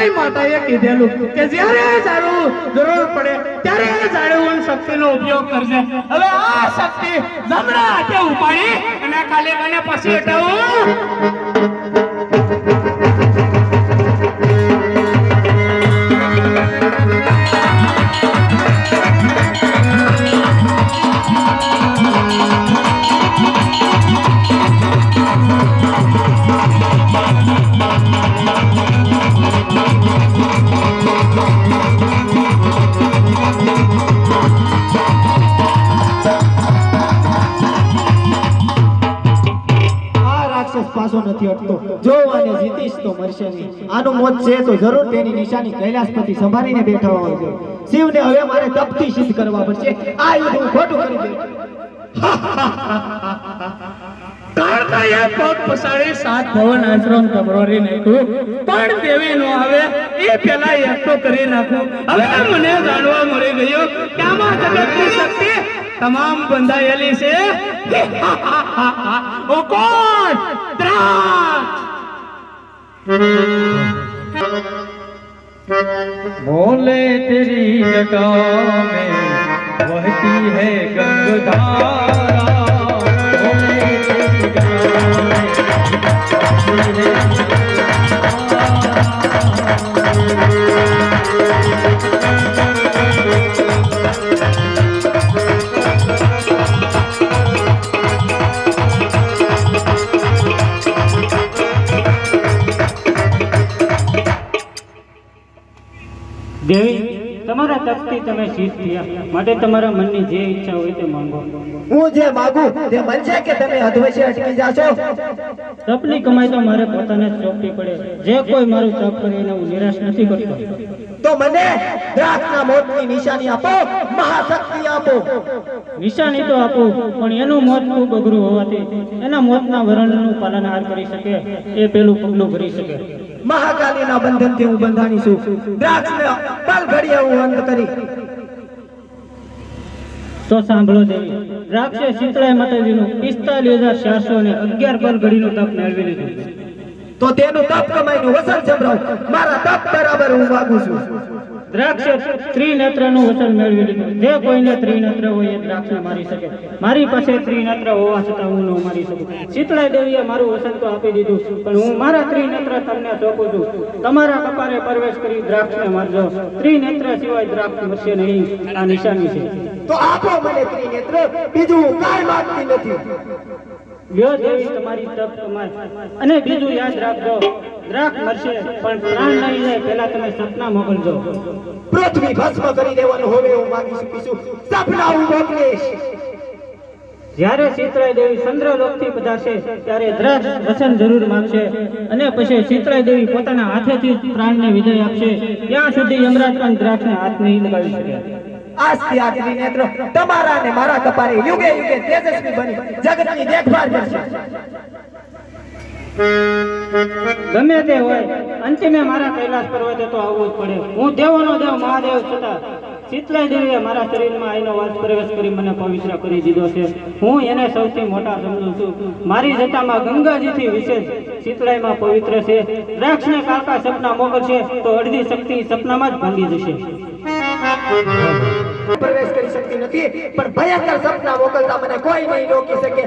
સીતળાઈ માતાએ કીધેલું કે જ્યારે જાણવું જરૂર પડે ત્યારે જાણવું શક્તિનો ઉપયોગ કરજે. હવે આ શક્તિ જમણા હાથે ઉપાડી અને ખાલી મને પછી હટાવું. પાછો નથી હટતો. જો આને જીતીશ તો મરશે નહીં. આનું મોત છે તો જરૂર તેની નિશાની કૈલાસપતિ સંભાળીને બેઠા હોય છે. શિવને હવે મારે તપથી સિદ્ધ કરવા પડશે. આ યુદ્ધ હું ખોટું કરી દઉં. કાળકાએ પગ પસાડી સાત ભવન આશ્રમ કબરોરી નાખ્યું પણ દેવી નો આવે એ પેલા એકઠો કરી નાખું. હવે મને જાણવા મળી ગયું કે આમાં જગતની શક્તિ તમામ બંધાયેલી છે. ઓ કોણ? बोले तेरी जटा में बहती है गंगाधारा, बोले तेरी जटा में बहती है દેવી તમારા તપથી તમે સિદ્ધ થયા માટે તમારા મનની જે ઈચ્છા હોય તે માંગો. હું જે માંગુ તે મળશે કે તમે અધવશ્ય અટકી જાશો? તપની કમાઈ તો મારે પોતાને જ સોંપવી પડે. જે કોઈ મારું તપ કરે એને હું નિરાશ નથી કરતો. તો મને દ્રાક્ષના મોતની નિશાની આપો, મહાશક્તિ આપો. નિશાની તો આપું પણ એનું મોત ખૂબ અઘરું હોવાથી એના મોતના વર્ણનનું પાલનહાર કરી શકે એ પેલું પગલું ભરી શકે. મહાકાલીના બંધનથી હું બંધાણી છું. દ્રાક્ષને પલ ઘડીએ હું અંત કરી. તો સાંભળો દેવી, દ્રાક્ષે શીતળાઈ માતાજીનું 45,411 પલ ઘડીનું તપ મેળવી લીધું. તો તેનું તપ કમાઈનું વસન સંભળાવ. મારા તપ બરાબર હું માંગુ છું. દ્રાક્ષે ત્રિનેત્રનું વસન મેળવી લીધું. જે કોઈને ત્રિનેત્ર હોય એ દ્રાક્ષને મારી શકે. મારી પાસે ત્રિનેત્ર હોવા છતાં હું ન મારી શકું. શીતળાઈ દેવીએ મારું વસન તો આપી દીધું પણ હું મારા ત્રિનેત્ર તમને સોંપું છું. તમારા કપારે પ્રવેશ કરી દ્રાક્ષને મારજો. ત્રિનેત્ર સિવાય દ્રાક્ષ મળશે નહીં. આ નિશાની છે. તો આપો મને ત્રિનેત્ર, બીજું હું કાંઈ માંગતી નથી. લ્યો દેવી તમારી તપ કમાય. અને બીજું યાદ રાખજો, દ્રાક્ષ મળશે પણ પ્રાણ નહીં જાય પહેલા તમે સપના મોકલજો. પૃથ્વી ભસ્મ કરી દેવાનું હવે હું માંગી શકીશું. સપના હું મોકલીશ. જ્યારે શીતળાઈ દેવી ચંદ્રલોકથી પધારશે ત્યારે દ્રાક્ષ વસન જરૂર માંગશે અને પછી શીતળાઈ દેવી પોતાના હાથેથી પ્રાણને વિજય આપશે. ત્યાં સુધી યમરાજ પણ દ્રાક્ષને હાથ નહીં લગાવી શકે. આજથી આ ત્રિનેત્ર તમારા અને મારા કપારે યુગે યુગે તેજસ્વી બની જગતની દેખભાળ કરશે. ગમે તે હોય અંતિમે મારા કૈલાસ પર્વતે તો આવવું જ પડે. હું દેવોનો દેવ મહાદેવ છતાં શીતળાઈ દેવીએ મારા શરીરમાં આઈનો વાસ પ્રવેશ કરી મને પવિત્ર કરી દીધો છે. હું એને સૌથી મોટા સમજું છું. મારી જટામાં ગંગાજીથી વિશેષ શીતળાઈમાં પવિત્ર છે. દ્રાક્ષને કાકા સપના મોકલશે તો અડધી શક્તિ સપનામાં જ ભાંગી જશે. પ્રવેશ કરી શકતી નથી પણ ભયંકર સપના મોકલતા મને કોઈ નહીં રોકી શકે.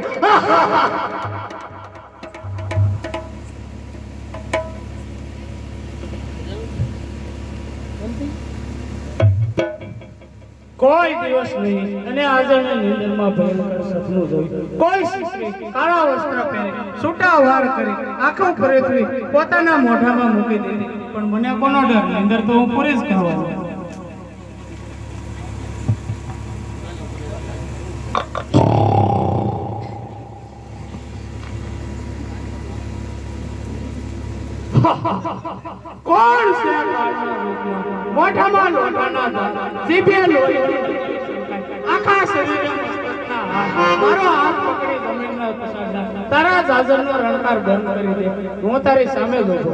કોઈ દિવસ નહીં અને આજની નિંદરમાં ભયંકર સપનું જોયું. કોઈ શિષ્ય કાળા વસ્ત્ર પહેરી છૂટા વાર કરી આંખો ફરેથી પોતાના મોઢામાં મૂકી દીધી. પણ મને કોનો ડર? નિંદર તો હું પૂરી જ કરવાનો. કોણ છે મોઢામાં લોટાના દાણા, જીભે લોહી, આખા શરીરે મસ્તકના હાથ. મારો હાથ પકડી જમીનના પસારનાર તારા જાજરનો રણકાર બંધ કરી દે. હું તારી સામે જ ઊભો.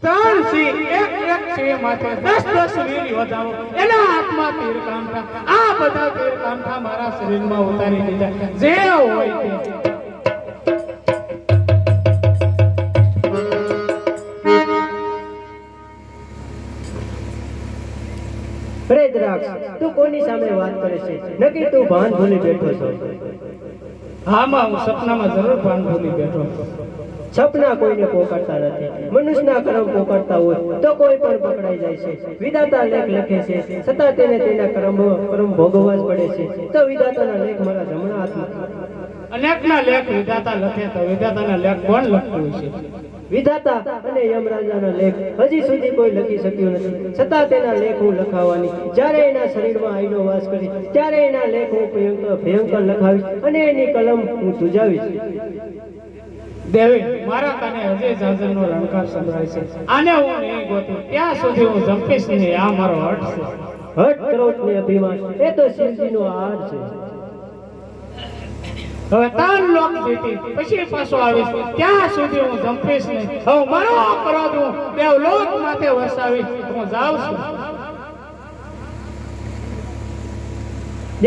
ત્રણ સિંહ એક સિંહ માથે 10 વીર યોદ્ધાઓ એના હાથમાં તીર કાંટા. આ બધા તીર કાંઠા મારા શરીરમાં ઉતારી દીધા જે હોય તે અરે દ્રાક્ષ, તું કોની સામે વાત કરે છે? નક્કી તું ભાન ભૂલી બેઠો છો. હા માં હું સપનામાં જરૂર ભાન ભૂલી બેઠો. સપના કોઈને પોકારતા નથી. મનુષ્યના કર્મ પોકારતા હોય તો કોઈ પણ પકડાઈ જાય છે. વિધાતા લેખ લખે છે, છતાં તેને તેના કર્મ ભોગવવા જ પડે છે. તો વિધાતાના લેખ મારા જમણા હાથમાં. અનેકના લેખ વિધાતા લખે તો વિધાતાના લેખ કોણ લખતું છે? વિધાતા અને યમરાજાના લેખ હજી સુધી કોઈ લખી શક્યું નથી. છતાં તેના લેખ હું લખાવવાની. જ્યારે એના શરીરમાં આઈનો વાસ કરી ત્યારે એના લેખ હું ભયંકર લખાવીશ અને એની કલમ હું ધ્રુજાવીશ. દેવી મારા કાને હજે જાજરનો રણકાર સંભળાય છે. આને હું નહીં ગોતું ત્યાં સુધી હું જંપીશ નહીં. આ મારો હઠ છે. હઠ ક્રોધ ને અભિમાન એ તો શિવજીનો આહાર છે. હવે ત્રણ લોક જીતી પછી પાછો આવીશ ત્યાં સુધી હું જંપીશ નહીં. હવે મારો ક્રોધ હું દેવ લોક માથે વસાવીશ. હું જાઉં છું.